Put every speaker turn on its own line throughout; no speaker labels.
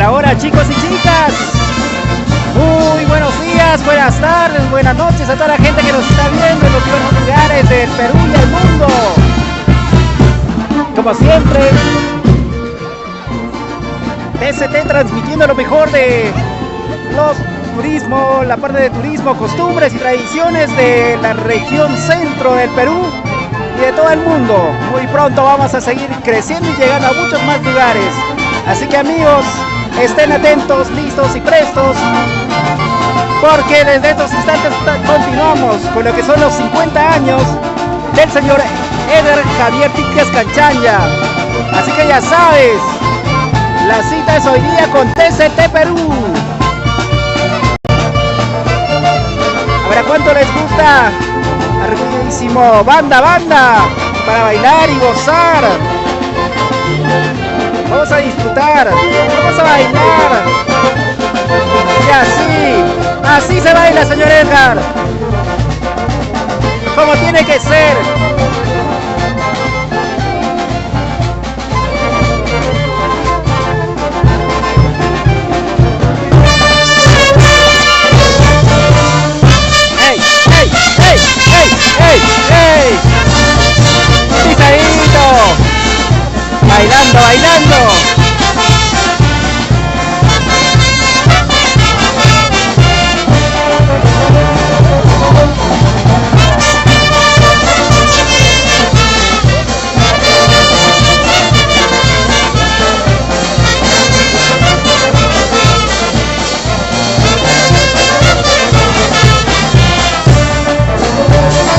la hora, chicos y chicas. Muy buenos días, buenas tardes, buenas noches a toda la gente que nos está viendo en los diversos lugares del Perú y el mundo. Como siempre, TCT transmitiendo lo mejor de los turismo, la parte de turismo, costumbres y tradiciones de la región centro del Perú y de todo el mundo. Muy pronto vamos a seguir creciendo y llegando a muchos más lugares. Así que amigos, estén atentos, listos y prestos, porque desde estos instantes continuamos con lo que son los 50 años del señor Edgar Javier Ticles Canchanya. Así que ya sabes, la cita es hoy día con TCT Perú. A ver a cuánto les gusta. Arribísimo, banda, para bailar y gozar. Vamos a disfrutar, vamos a bailar. Y así se baila, señor Edgar. Como tiene que ser. ¡Ey, ey, ey, ey, ey, ey! ¡Pisadito! Bailando, bailando.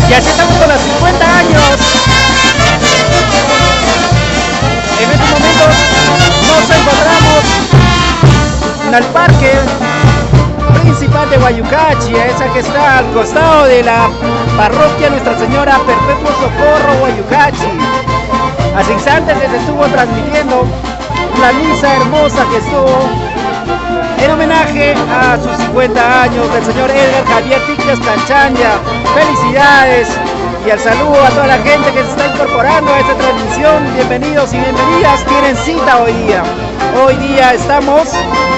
Y así estamos con los 50 años. En estos momentos nos encontramos en el parque principal de Guayucachi, esa que está al costado de la parroquia Nuestra Señora Perpetuo Socorro Guayucachi. Hace instantes les estuvo transmitiendo la misa hermosa que estuvo en homenaje a sus 50 años del señor Edgar Javier Ticles Canchanya. Felicidades y al saludo a toda la gente que se está incorporando a esta transmisión. Bienvenidos y bienvenidas, tienen cita hoy día. Hoy día estamos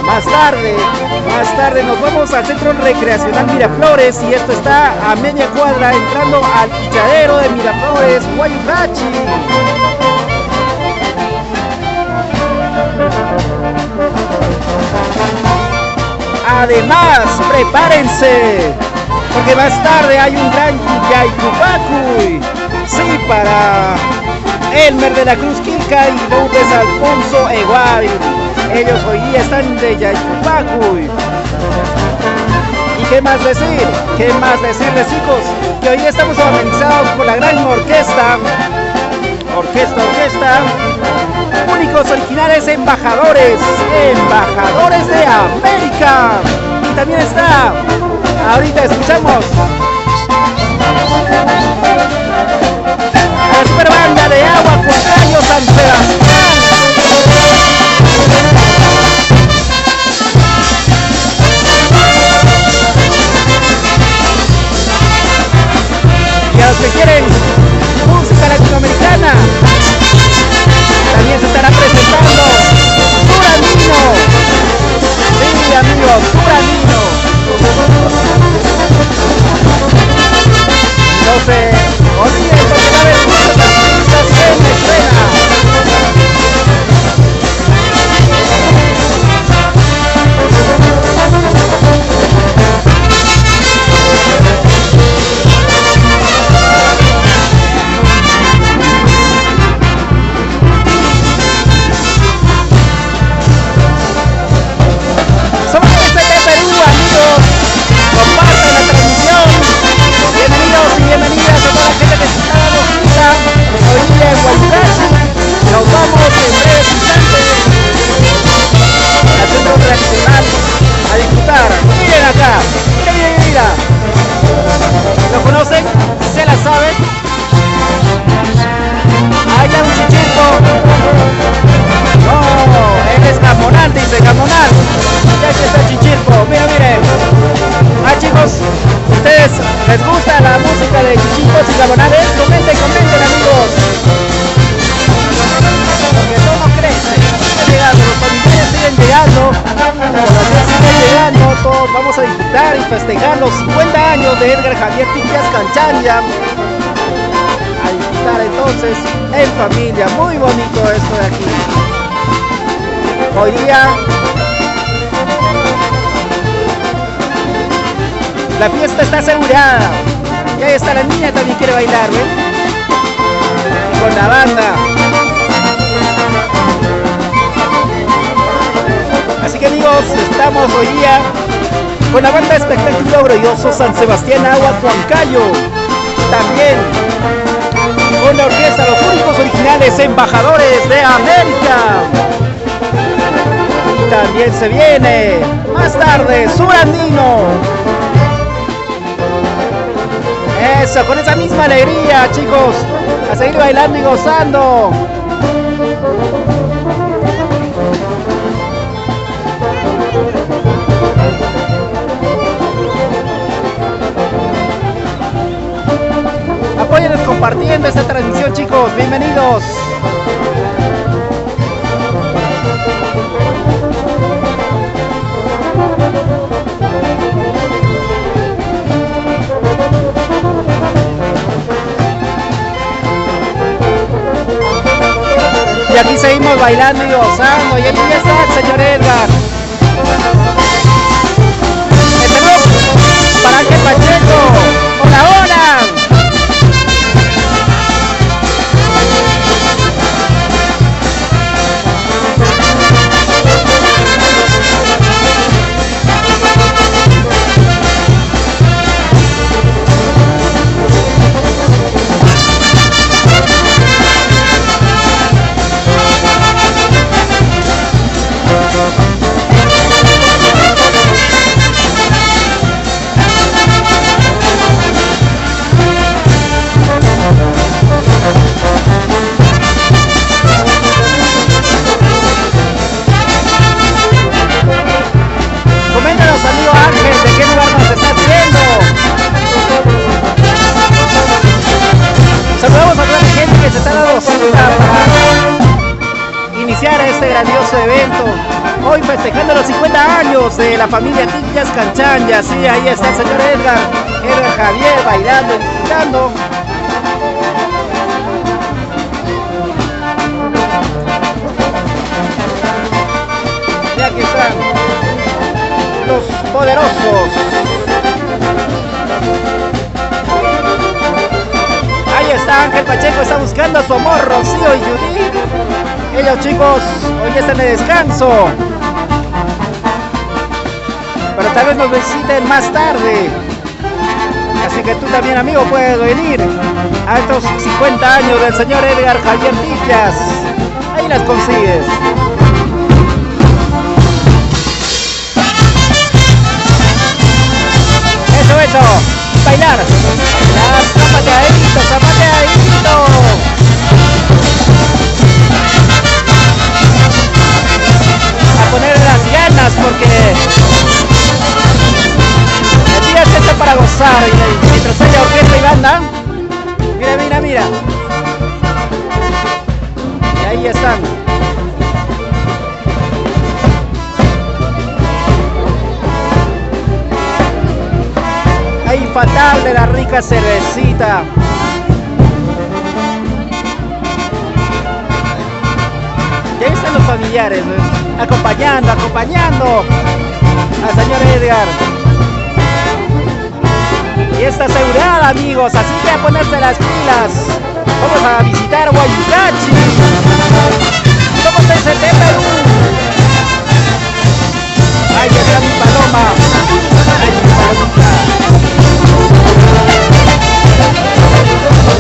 más tarde nos vamos al Centro Recreacional Miraflores y esto está a media cuadra entrando al Pichadero de Miraflores, Guayucachi. Además, prepárense, porque más tarde hay un gran Yaycupacuy. Sí, para Elmer de la Cruz Quilca y Lourdes Alfonso Eguavi. Ellos hoy día están de Yaycupacuy. ¿Y qué más decir? ¿Qué más decirles, chicos? Que hoy día estamos organizados por la gran orquesta. Únicos originales embajadores de América. Y también está, ahorita escuchamos a la super banda de Agua Contrario San Sebastián. Y a los que quieren música latinoamericana, también se estará presentando Duranino. Sí, amigos, Duranino. No se olviden porque va a haber muchos artistas en escena. vamos a disfrutar y festejar los 50 años de Edgar Javier Tipias Canchanya. A disfrutar entonces en familia, muy bonito esto de aquí. Hoy día la fiesta está asegurada. Y ahí está la niña, también quiere bailar, ¿ven? Con la banda. Así que amigos, estamos hoy día con la banda Espectáculo Glorioso San Sebastián Agua Huancayo. También con la orquesta Los Únicos Originales Embajadores de América. Y también se viene más tarde Surandino. Eso, con esa misma alegría, chicos, a seguir bailando y gozando. Apóyenos compartiendo esta transmisión, chicos. Bienvenidos. Y aquí seguimos bailando y gozando. Y aquí ya está el señor Edgar. Este grupo para Ángel Pacheco. ¡Hola, hola! Este grandioso evento, hoy festejando los 50 años de la familia Tipias Canchanya. Sí, ahí está el señor Edgar Javier bailando y disfrutando. Y aquí están los poderosos. Ahí está Ángel Pacheco, está buscando a su amor Rocío y Judith. Ellos, chicos, hoy ya están de descanso, pero tal vez nos visiten más tarde. Así que tú también, amigo, puedes venir a estos 50 años del señor Edgar Javier Tipias. Ahí las consigues. Eso, bailar, zapateadito, zapateadito. A poner las ganas porque el día es para gozar y mientras haya orquesta y banda. Mira, mira, mira. Y ahí están. Ahí infaltable la rica cervecita. Y ahí están los familiares, ¿no? acompañando al señor Edgar. Y está asegurada, amigos, así que a ponerse las pilas. Vamos a visitar Huayucachi. Somos TCT Perú. Ahí está mi paloma. Ahí mi palomita.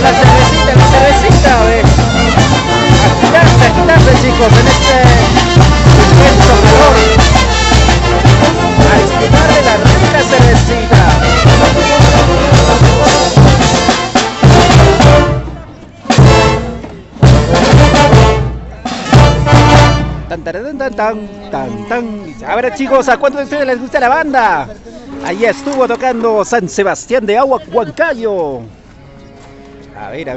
La cervecita, ¿ves? Agitarse, chicos, en este intenso calor. A disfrutar de la rica cervecita. A ver, chicos, ¿a cuántos de ustedes les gusta la banda? Ahí estuvo tocando San Sebastián de Agua Huancayo. A ver.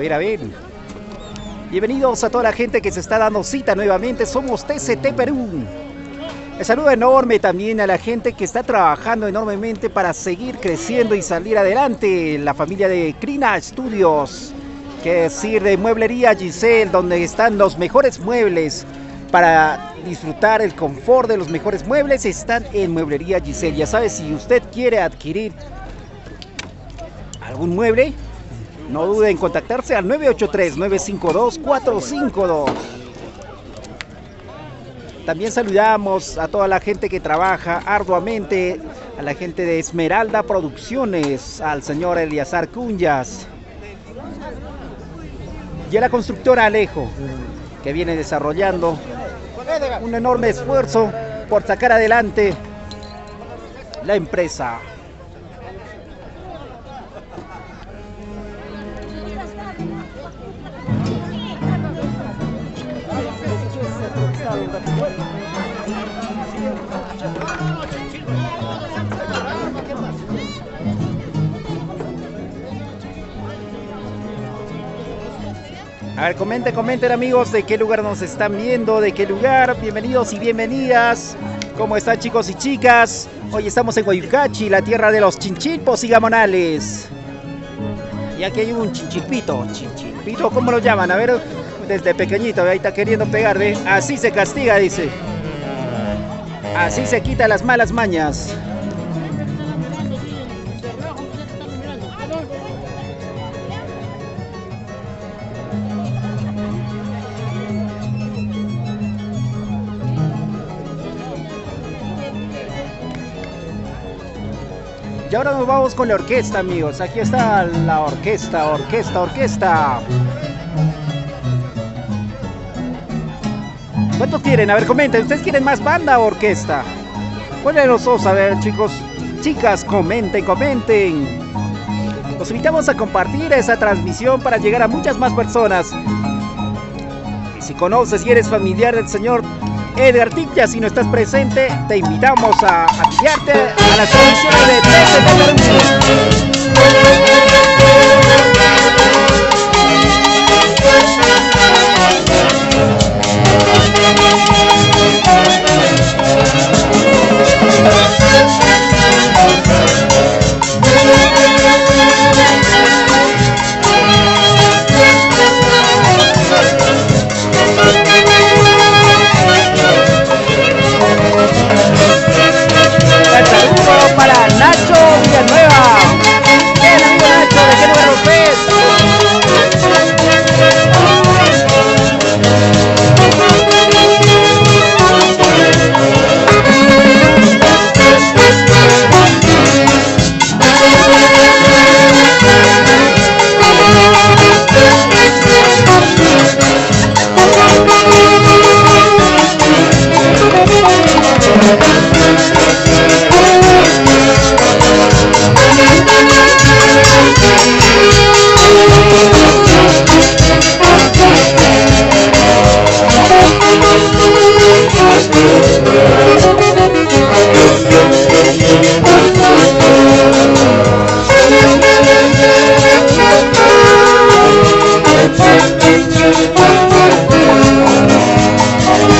Bienvenidos a toda la gente que se está dando cita nuevamente. Somos TCT Perú. Un saludo enorme también a la gente que está trabajando enormemente para seguir creciendo y salir adelante. La familia de Crina Studios, que decir de Mueblería Giselle, donde están los mejores muebles para disfrutar el confort de los mejores muebles, están en Mueblería Giselle. Ya sabe, si usted quiere adquirir algún mueble, no dude en contactarse al 983-952-452. También saludamos a toda la gente que trabaja arduamente, a la gente de Esmeralda Producciones, al señor Eliazar Cunyas y a la constructora Alejo, que viene desarrollando un enorme esfuerzo por sacar adelante la empresa. A ver, comenten amigos de qué lugar nos están viendo, de qué lugar, bienvenidos y bienvenidas. ¿Cómo están chicos y chicas? Hoy estamos en Guayucachi, la tierra de los chinchilpos y gamonales. Y aquí hay un chinchilpito, ¿cómo lo llaman? A ver, desde pequeñito, ahí está queriendo pegar, ¿ve? Así se castiga, dice. Así se quita las malas mañas. Y ahora nos vamos con la orquesta, amigos. Aquí está la orquesta. ¿Cuántos quieren? A ver, comenten. ¿Ustedes quieren más banda o orquesta? ¿Cuál de los dos? A ver, chicos, chicas, comenten. Los invitamos a compartir esa transmisión para llegar a muchas más personas. Y si conoces y eres familiar del señor Edgar Tipia, si no estás presente, te invitamos a afiliarte a las transmisiones de para Nacho Villanueva. Bien, amigo Nacho, ¿de qué número usted?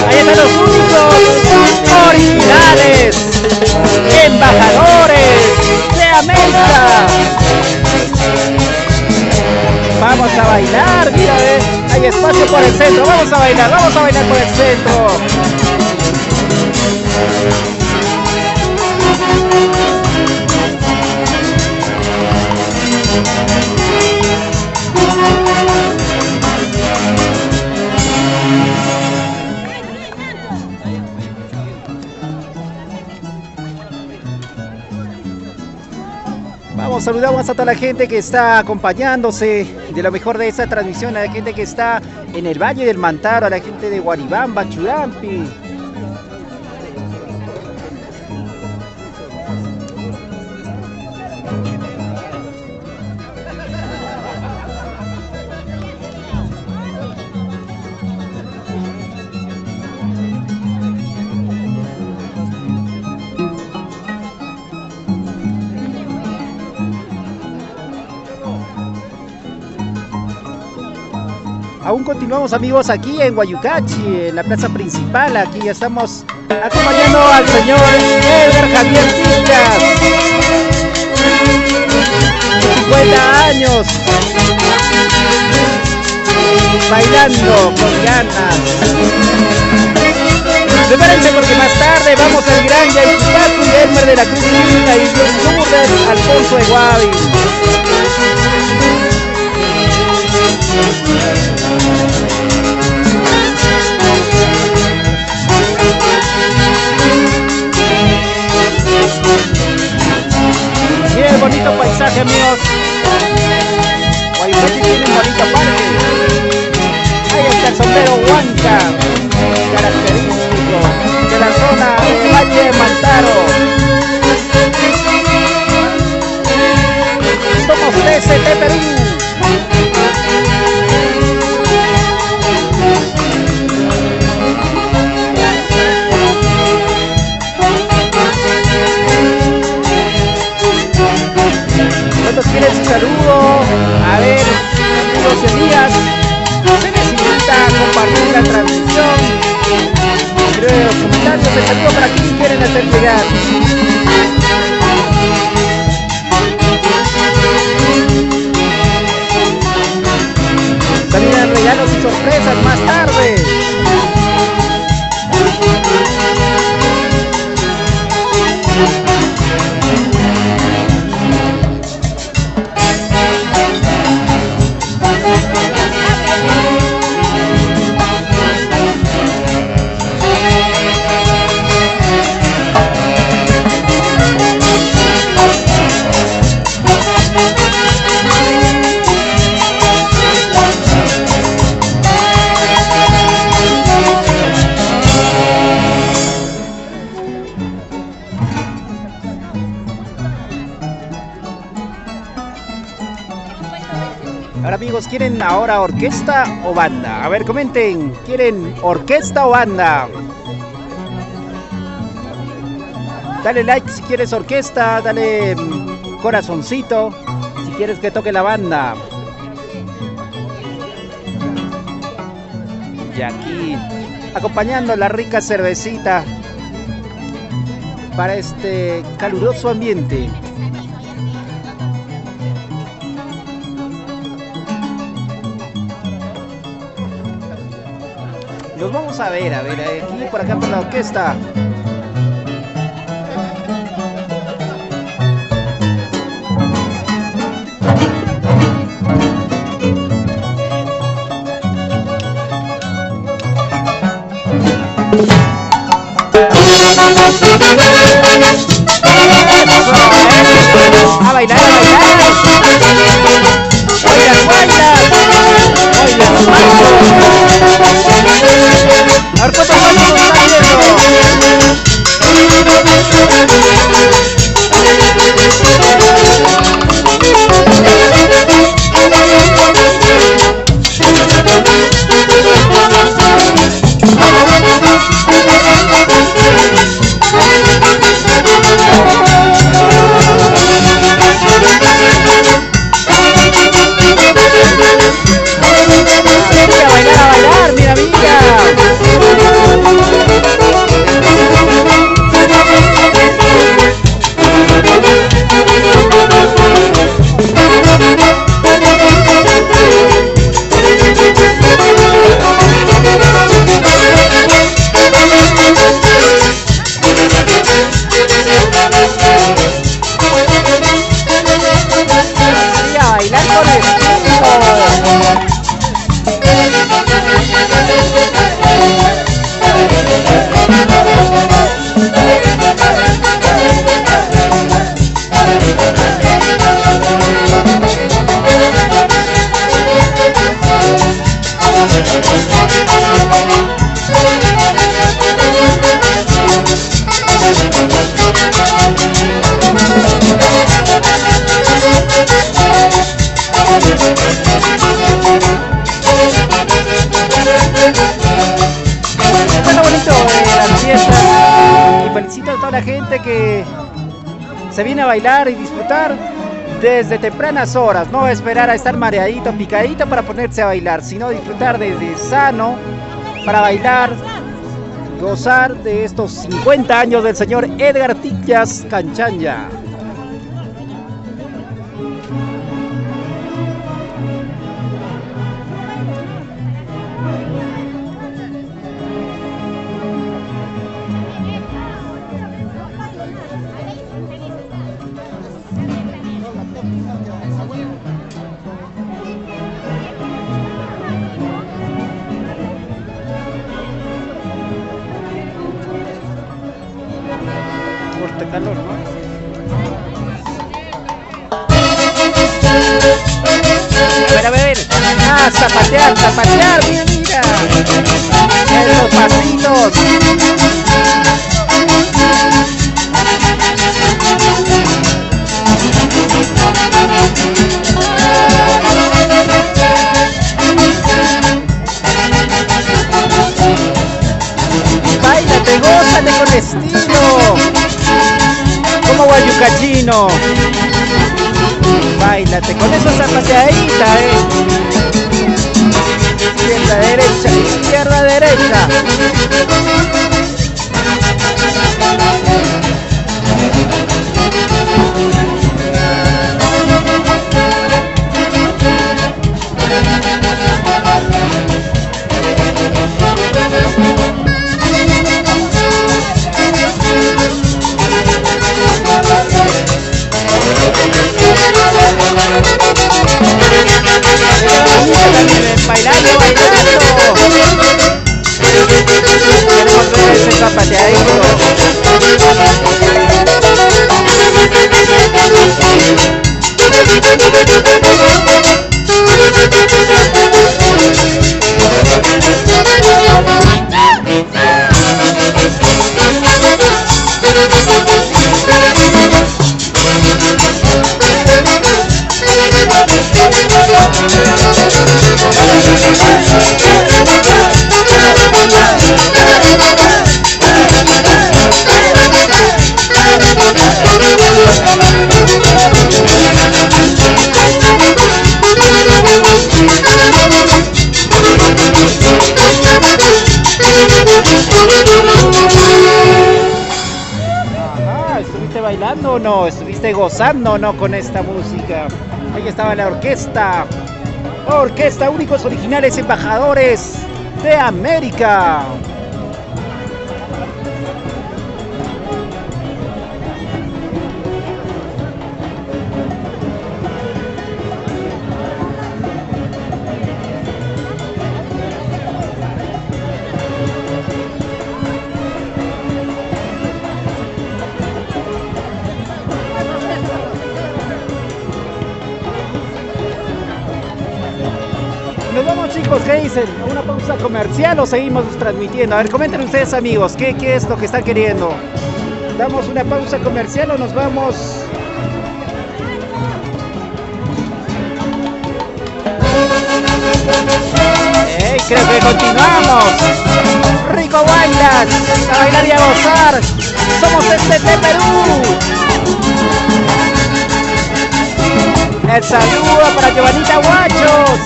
Ahí están los únicos originales embajadores de América. Vamos a bailar, mira, hay espacio por el centro. Vamos a bailar por el centro. Saludamos a toda la gente que está acompañándose de lo mejor de esta transmisión, a la gente que está en el Valle del Mantaro, a la gente de Guaribamba, Churampi. Aún continuamos, amigos, aquí en Guayucachi, en la plaza principal. Aquí estamos acompañando al señor Edgar Javier Villas, 50 años, bailando con ganas. Prepárense porque más tarde vamos al Gran Yaicupacu y Elmer de la Cruz Clínica y Lourdes Alfonso de Guavi. Miren el bonito paisaje, amigos. Guayucachi tiene un bonito parque. Ahí está el sombrero Huanca, característico de la zona de Valle de Mantaro. Somos TCT Perú. ¿Cuántos quieren su saludo? A ver, amigos y amigas, se necesita compartir la transmisión. Escribe los comentarios, el saludo para quienes quieren hacer llegar. También regalos y sorpresas más tarde. Ahora, amigos, ¿quieren ahora orquesta o banda? A ver, comenten, ¿quieren orquesta o banda? Dale like si quieres orquesta, dale corazoncito si quieres que toque la banda. Y aquí, acompañando la rica cervecita para este caluroso ambiente. Los vamos a ver, aquí por acá por la orquesta. A bailar, a bailar. Oigan, guayas. Oigan, los machos. A ver cuántos machos nos están viendo. A bailar, mira, mira. Felicito a toda la gente que se viene a bailar y disfrutar desde tempranas horas, no esperar a estar mareadito, picadito para ponerse a bailar, sino disfrutar desde sano para bailar, gozar de estos 50 años del señor Edgar Tiquias Canchanya. Calor, ¿no? A ver. Ah, zapatear, mira, mira. Esos pasitos. Báilate, gózate con estilo. Como guayucachino. Báilate con esa zapateadita, izquierda, derecha, izquierda, derecha. Bailando. Queremos ver ese zapateadito. ¿Estuviste bailando o no? ¿Estuviste gozando o no con esta música? Ahí estaba la orquesta. Orquesta Únicos Originales Embajadores de América. Nos vamos, chicos, ¿qué dicen? ¿Una pausa comercial o seguimos transmitiendo? A ver, comenten ustedes, amigos, ¿qué es lo que están queriendo? ¿Damos una pausa comercial o nos vamos? Creo que continuamos. Rico bailas, a bailar y a gozar. Somos de Perú. El saludo para Giovanita Guachos.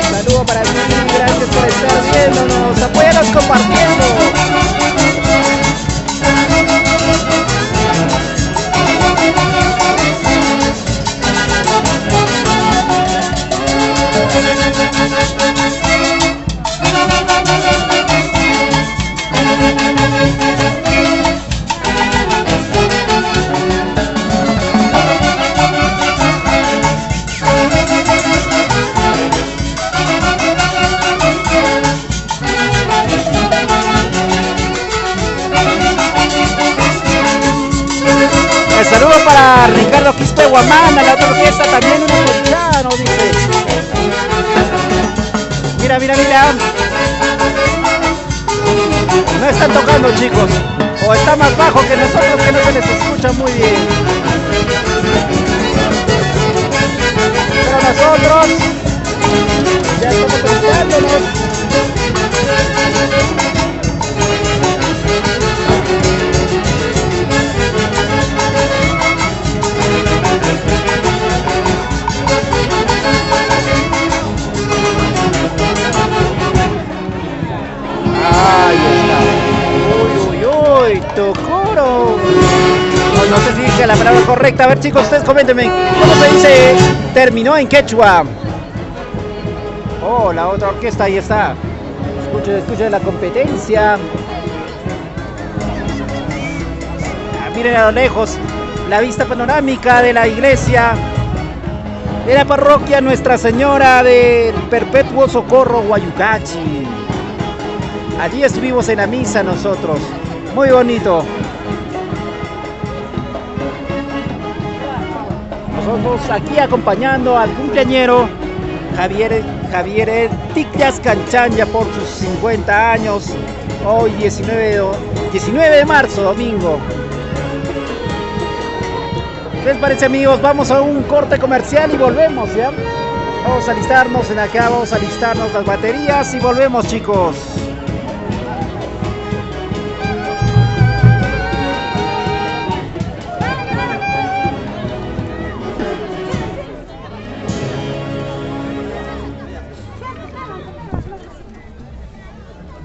Saludo para ti, gracias por estar viéndonos. Apóyanos compartiendo. Saludos para Ricardo Quispe Guamán, a la otra orquesta también un colchano, dice. Mira, mira, mira. No están tocando, chicos. O está más bajo que nosotros, que no se les escucha muy bien. Pero nosotros ya estamos conectándonos. bonito coro. No sé si dije la palabra correcta. A ver, chicos, ustedes coméntenme. ¿Cómo se dice? Terminó en quechua. Oh, la otra orquesta, ahí está. Escuchen la competencia. Miren a lo lejos la vista panorámica de la iglesia de la parroquia Nuestra Señora del Perpetuo Socorro Guayucachi. Allí estuvimos en la misa nosotros. Muy bonito. Nosotros aquí acompañando al cumpleañero Javier Tictas Canchanya por sus 50 años. Hoy 19 de marzo, domingo. ¿Qué les parece, amigos? Vamos a un corte comercial y volvemos, ¿ya? Vamos a alistarnos en acá, vamos a alistarnos las baterías y volvemos, chicos.